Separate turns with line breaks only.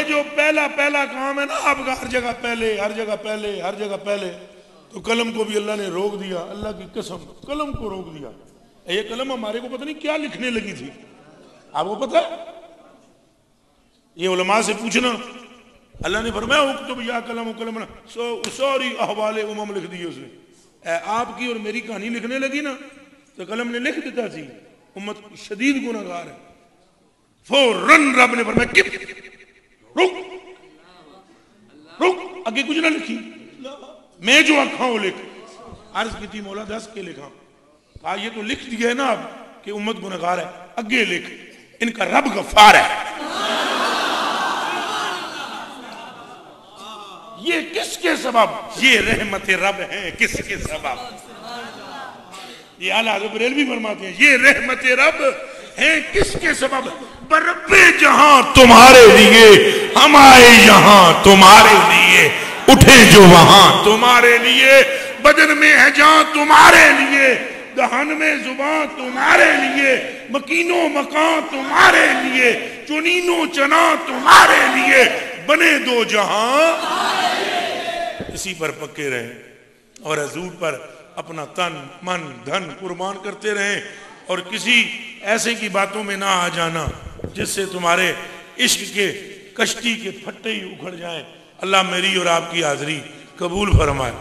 یہ جو پہلا پہلا کام ہے نا آپ کا، ہر جگہ پہلے، ہر جگہ پہلے، ہر جگہ پہلے، تو قلم کو بھی اللہ نے روک دیا، اللہ کی قسم قلم کو روک دیا۔ یہ قلم ہمارے کو پتہ نہیں کیا لکھنے لگی تھی، آپ کو پتہ ہے؟ یہ علماء سے پوچھنا، اللہ نے فرمایا اکتب یا قلم قلم، سوری احوال امم لکھ دی اس نے۔ آپ کی اور میری کہانی لکھنے لگی نا تو قلم نے لکھ دیتا سی امت شدید گناہگار ہے۔ فوراً رب نے فرمایا کب، رک رک، اگے کچھ نہ لکھی، میں جو آکھاں وہ لکھ۔ عرض کی تھی مولا دس کے لکھاں، کہا یہ تو لکھ دیا ہے نا آپ کہ امت گناہگار ہے، اگے لکھ ان کا رب غفار ہے۔ یہ کس کے سبب؟ یہ رحمت رب ہیں، کس کے سبب؟ یہ اعلیٰ حضرت بریلوی فرماتے ہیں یہ رحمت رب ہیں کس کے سبب؟ برب جہاں تمہارے لیے، ہم آئے یہاں تمہارے لیے، اٹھے جو وہاں تمہارے لیے، بدن میں ہے جہاں تمہارے لیے، دہن میں زبان تمہارے لیے، مکین و مکان تمہارے لیے، چنین و چنا تمہارے لیے، بنے دو جہاں اسی پر پکے رہیں اور حضور پر اپنا تن من دھن قربان کرتے رہیں، اور کسی ایسے کی باتوں میں نہ آ جانا جس سے تمہارے عشق کے کشتی کے پھٹے ہی اکھڑ جائیں۔ اللہ میری اور آپ کی حاضری قبول فرمائے۔